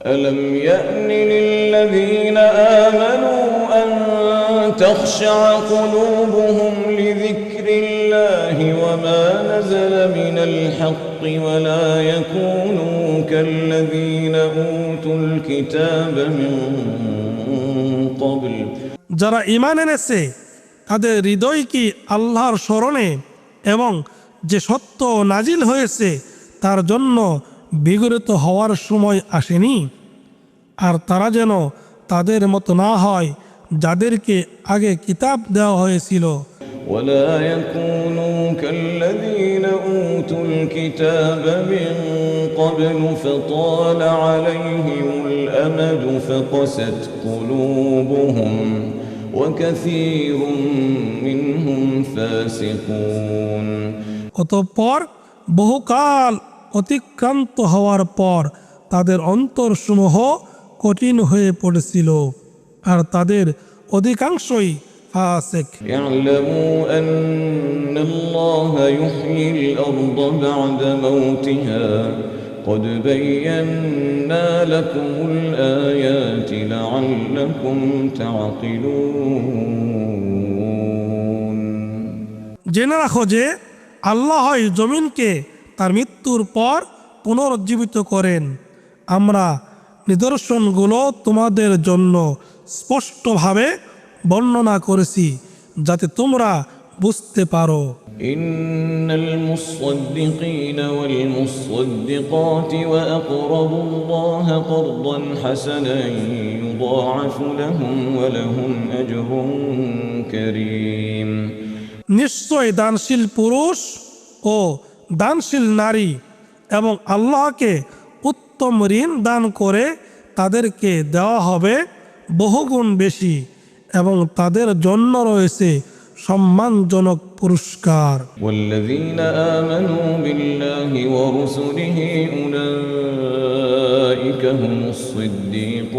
ألم يأن للذين آمنوا أن تخشع قلوبهم لذكر الله وما نزل من الحق ولا يكونوا كالذين أوتوا الكتاب من قبل যারা ঈমান এনেছে তাদের হৃদয় কি আল্লাহর স্মরণে এবং যে সত্য নাজিল হয়েছে তার জন্য বিগলিত হওয়ার সময় আসেনি? আর তারা যেন তাদের মতো না হয় যাদেরকে আগে কিতাব দেওয়া হয়েছিল। ولا يكونوا كالذين أوتوا الكتاب من قبل فطال عليهم الأمد فقست قلوبهم وكثير منهم فاسقون অতঃপর বহুকাল অতিক্রান্ত হওয়ার পর তাদের অন্তরসমূহ কঠিন হয়ে পড়েছিল আর তাদের অধিকাংশই ফাসিক। يعلموا أن الله يحيي الأرض بعد موتها قد بينا لكم الآيات لعلكم تعقلون জেনে রাখো যে আল্লাহ জমিনকে তার মৃত্যুর পর পুনরুজ্জীবিত করেন। আমরা নিদর্শনগুলো তোমাদের জন্য স্পষ্টভাবে বর্ণনা করেছি যাতে তোমরা বুঝতে পারো। إن المصدقين والمصدقات وأقرضوا الله قرضا حسنا يضاعف لهم ولهم أجر كريم নিশ্চয় দানশীল পুরুষ ও দানশীল নারী এবং আল্লাহকে উত্তম ঋণ দান করে তাদেরকে দেওয়া হবে বহুগুণ বেশি এবং তাদের জন্য রয়েছে সম্মানজনক পুরস্কার। والذين آمنوا بالله ورسله أولئك هم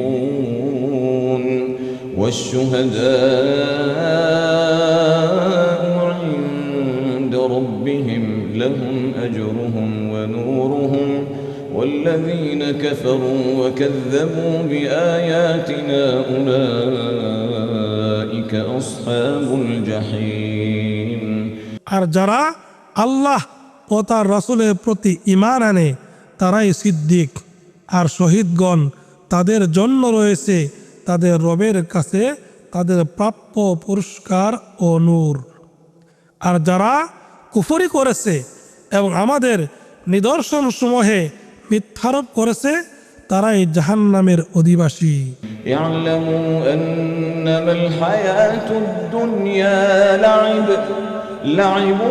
الصديقون والشهداء عند ربهم لهم أجرهم ونورهم والذين كفروا وكذبوا بآياتنا أولئك أصحاب الجحيم আর যারা আল্লাহ ও তার রাসূলের প্রতি ঈমান আনে তারাই সিদ্দিক আর শহীদগণ তাদের জন্য রয়েছে তাদের রবের কাছে তাদের প্রাপ্য পুরস্কার ও নূর। আর যারা কুফরি করেছে এবং আমাদের নিদর্শন সমূহে মিথ্যারোপ করেছে তারাই জাহান্নামের অধিবাসী। يعلموا أنما الحياة الدنيا لعب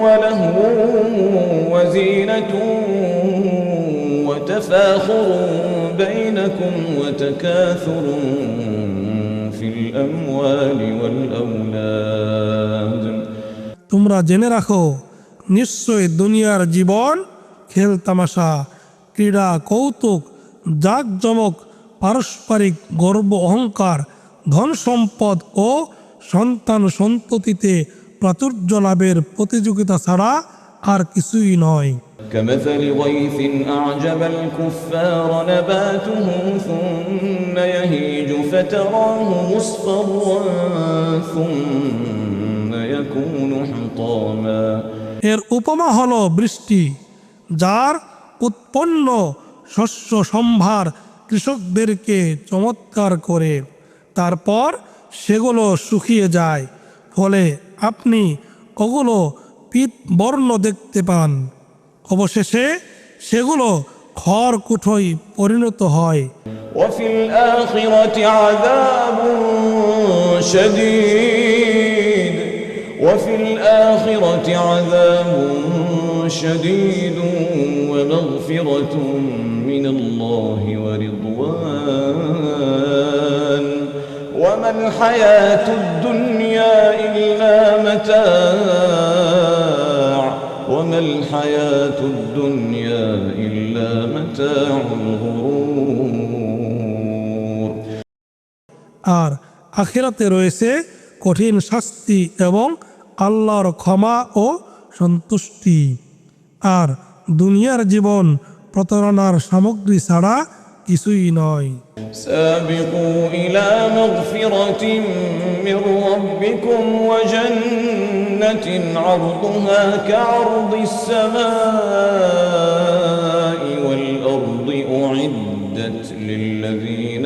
ولهو وزينة وتفاخر بينكم وتكاثر في الأموال والأولاد তোমরা জেনে রাখো নিশ্চয় দুনিয়ার জীবন খেল তামাশা, ক্রীড়া, কৌতুক, জাঁকজমক, পারস্পরিক গর্ব অহংকার, ধন সম্পদ ও সন্তান সন্ততিতে প্রাচুর্য লাভের প্রতিযোগিতা ছাড়া আর কিছুই নয়। كمثل غيث أعجب الكفار نباته ثم يهيج فتراه مصفرا ثم يكون حطاما এর উপমা হলো বৃষ্টি, যার উৎপন্ন শস্য সম্ভার কৃষকদেরকে চমৎকার করে, তারপর সেগুলো শুকিয়ে যায়, ফলে আপনি ওগুলো পীত বর্ণ দেখতে পান, অবশেষে সেগুলো খড়কুটোয় পরিণত হয়। وفي الآخرة عذاب شديد وفي الآخرة عذاب شديد ومغفرة من الله ورضوان وما الحياة الدنيا إلا متاع وما الحياة الدنيا إلا متاع الغرور আর আখিরাতে রয়েছে কঠিন শাস্তি এবং আল্লাহর ক্ষমা ও সন্তুষ্টি। আর দুনিয়ার জীবন প্রতারণার সামগ্রী ছাড়া কিছুই নয়। سابقوا إلى مغفرة من ربكم وجنة عرضها كعرض السماء والأرض أعدت للذين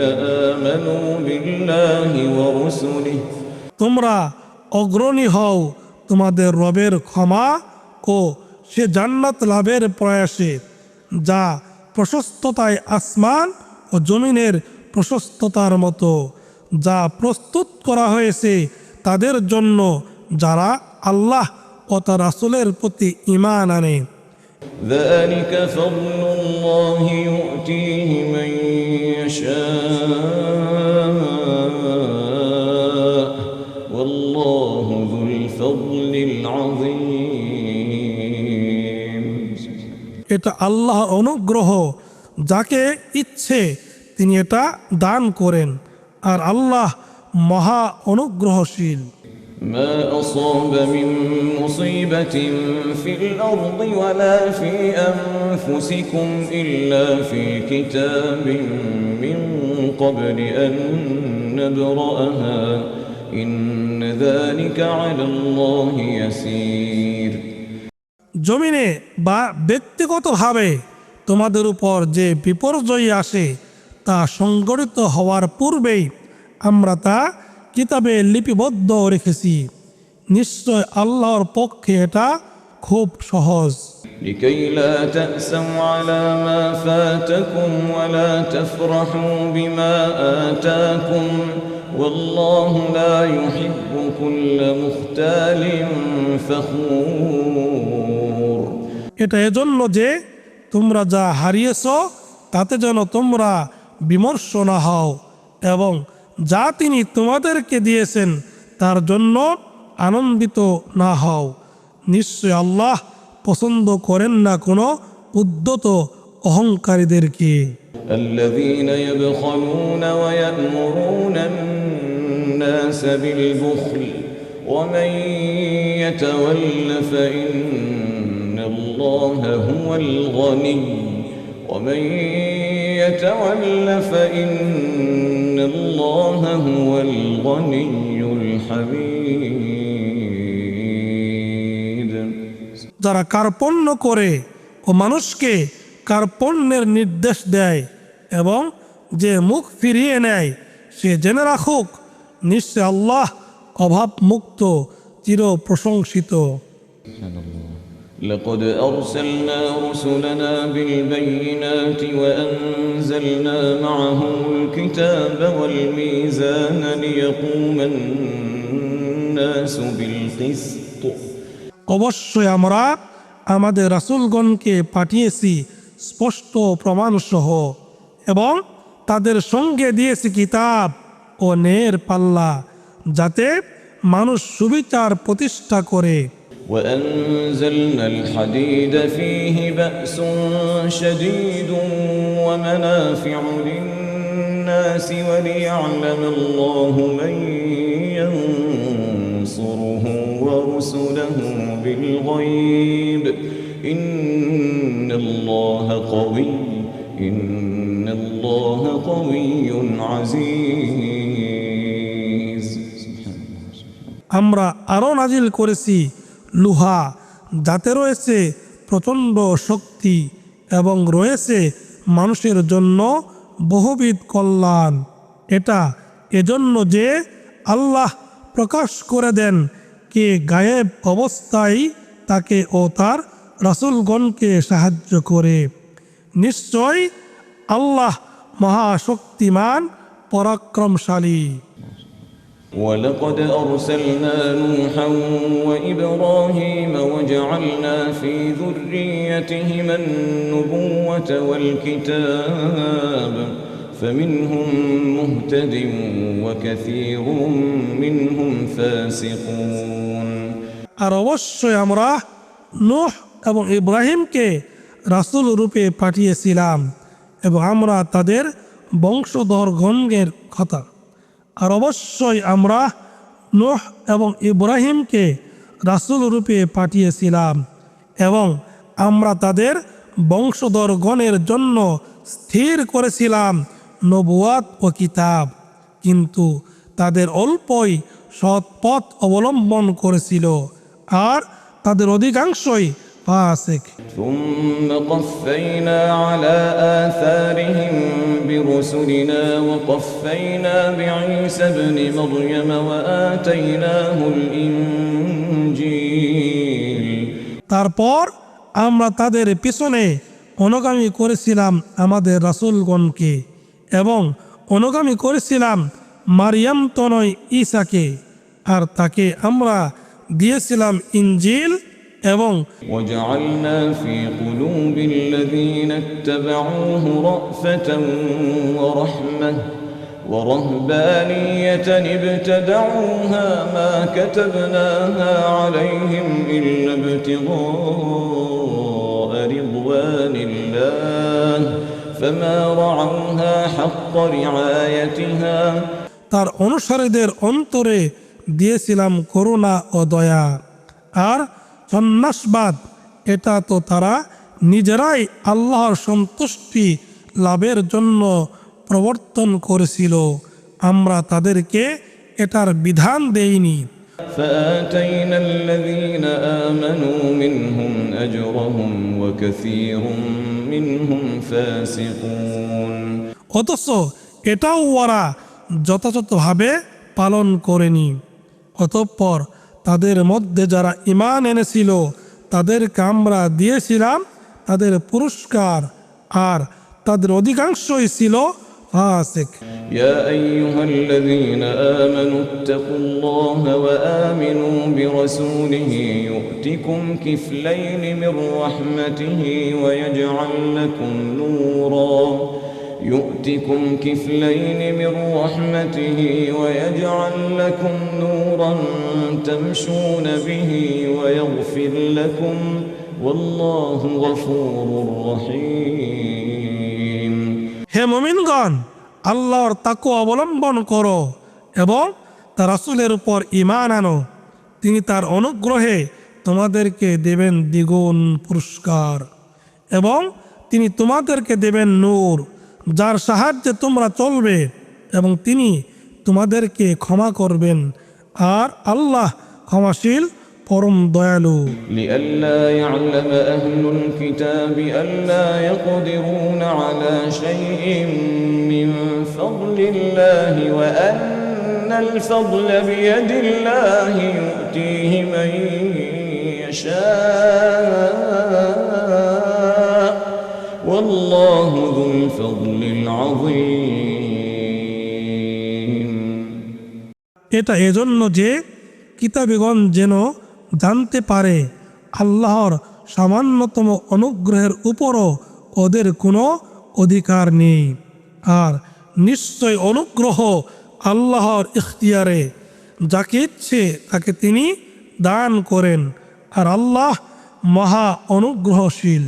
آمنوا بالله ورسله তোমরা অগ্রণী হও তোমাদের রবের ক্ষমা ও সে জান্নাত লাভের প্রয়াসে, যা প্রশস্ততায় আসমান ও জমিনের প্রশস্ততার মতো, যা প্রস্তুত করা হয়েছে তাদের জন্য যারা আল্লাহ ও তার রাসূলের প্রতি ঈমান আনে। ذلك فضل الله يؤتيه من يشاء والله ذو الفضل العظيم। এটা আল্লাহর অনুগ্রহ, যাকে ইচ্ছে তিনি এটা দান করেন, আর আল্লাহ মহা অনুগ্রহশীল। ما أصاب من مصيبة في الأرض ولا في أنفسكم إلا في كتاب من قبل أن نبرأها إن ذلك على الله يسير। জমিনে বা ব্যক্তিগতভাবে তোমাদের উপর যে বিপর্যয় আসে তা সংগঠিত হওয়ার পূর্বেই আমরা তা কিতাবে লিপিবদ্ধ রেখেছি। নিশ্চয় আল্লাহর পক্ষে এটা খুব সহজ। لكي لا تأسوا على ما فاتكم ولا تفرحوا بما آتاكم والله لا يحب كل مختال فخور। এটা এজন্য যে তোমরা যা হারিয়েছ তাতে যেন তোমরা বিমর্ষ না হও, এবং যা তিনি তোমাদেরকে দিয়েছেন তার জন্য আনন্দিত না হও। নিশ্চয় আল্লাহ পছন্দ করেন না কোনো উদ্ধত অহংকারীদেরকে। الذين يبخلون ويأمرون الناس بالبخل ومن يتول فإن الله هو الغني ومن يتول فإن الله هو الغني الحميد। যারা কার্পণ্য করে ও মানুষকে কার্পণ্যের নির্দেশ দেয় এবং যে মুখ ফিরিয়ে নেয়, সে জেনে রাখুক নিশ্চয় আল্লাহ অভাব মুক্ত চির প্রশংসিত। لقد أرسلنا رسلنا بالبينات وأنزلنا معهم الكتاب والميزان ليقوم الناس بالقسط। অবশ্যই আমরা আমাদের রাসূলগণকে পাঠিয়েছি স্পষ্ট প্রমাণসহ, এবং তাদের সঙ্গে দিয়েছি কিতাব ও ন্যায়ের পাল্লা, যাতে মানুষ সুবিচার প্রতিষ্ঠা করে। وأنزلنا الحديد فيه بأس شديد ومنافع للناس وليعلم الله من ينصره ورسله بالغيب إن الله قوي عزيز। আমরা আরও নাজিল করেছি লোহা, যাতে রয়েছে প্রচণ্ড শক্তি এবং রয়েছে মানুষের জন্য বহুবিধ কল্যাণ। এটা এজন্য যে আল্লাহ প্রকাশ করে দেন কে গায়েব অবস্থায় তাকে ও তার রাসূলগণকে সাহায্য করে। নিশ্চয় আল্লাহ মহাশক্তিমান পরাক্রমশালী। ولقد أرسلنا نوحا وإبراهيم وجعلنا في ذريتهما النبوة والكتاب فمنهم مهتد وكثير منهم فاسقون। আর অবশ্যই আমরা নূহ এবং ইব্রাহিমকে রাসূল রূপে পাঠিয়েছিলাম, এবং আমরা তাদের বংশধরগণের কথা। আর অবশ্যই আমরা নূহ এবং ইব্রাহিমকে রাসূল রূপে পাঠিয়েছিলাম, এবং আমরা তাদের বংশধরগণের জন্য স্থির করেছিলাম নবুয়াত ও কিতাব, কিন্তু তাদের অল্পই সৎ পথ অবলম্বন করেছিল আর তাদের অধিকাংশই ফাসিক। ثم قفينا على آثارهم برسلنا وقفينا بعيسى ابن مريم وآتيناه الإنجيل। তারপর আমরা তাদের পিছনে অনুগামী করেছিলাম আমাদের রাসূলগণকে এবং অনুগামী করেছিলাম মারিয়াম তনয় ঈসাকে, আর তাকে আমরা দিয়েছিলাম ইনজিল এবং وجعلنا في قلوب الذين اتبعوه رأفة ورحمة ورهبانية ابتدعوها ما كتبناها عليهم إلا ابتغاء رضوان الله فما رعوها حق رعايتها। তার অনুসারীদের অন্তরে দিয়েছিলাম করুণা ও দয়া আর সন্ন্যাসবাদ, এটা তো তারা নিজেরাই আল্লাহর সন্তুষ্টি লাভের জন্য প্রবর্তন করেছিল, আমরা তাদেরকে এটার বিধান দেইনি। فآتينا الذين آمنوا منهم أجرهم وكثير منهم فاسقون। অথচ এটাও ওরা যথাযথভাবে পালন করেনি। অতঃপর তাদের মধ্যে যারা ঈমান এনেছিল তাদেরকে আমরা দিয়েছিলাম তাদের পুরস্কার, আর তাদের অধিকাংশই ছিল ফাসিক। يا أيها الذين آمنوا اتقوا الله وآمنوا برسوله يؤتكم كفلين من رحمته ويجعل لكم نورا يؤتكم كفلين من رحمته ويجعل لكم نورا تمشون به ويغفر لكم والله غفور رحيم। হে মুমিনগণ, আল্লাহর তাকওয়া অবলম্বন করো এবং তার রাসূলের উপর ঈমান আনো, তিনি তার অনুগ্রহে তোমাদেরকে দেবেন দ্বিগুণ পুরস্কার এবং তিনি তোমাদেরকে দেবেন নূর, যার সাহায্যে তোমরা চলবে, এবং তিনি তোমাদেরকে ক্ষমা করবেন, আর আল্লাহ ক্ষমাশীল পরম দয়ালু। لئلا يعلم أهل الكتاب ألا يقدرون على شيء من فضل الله وأن الفضل بيد الله يؤتيه من يشاء والله ذو الفضل العظيم। এটা এজন্য যে কিতাবীগণ যেন জানতে পারে আল্লাহর সামান্যতম অনুগ্রহের উপরও ওদের কোনো অধিকার নেই, আর নিশ্চয় অনুগ্রহ আল্লাহর ইখতিয়ারে, যাকে ইচ্ছে তাকে তিনি দান করেন, আর আল্লাহ মহা অনুগ্রহশীল।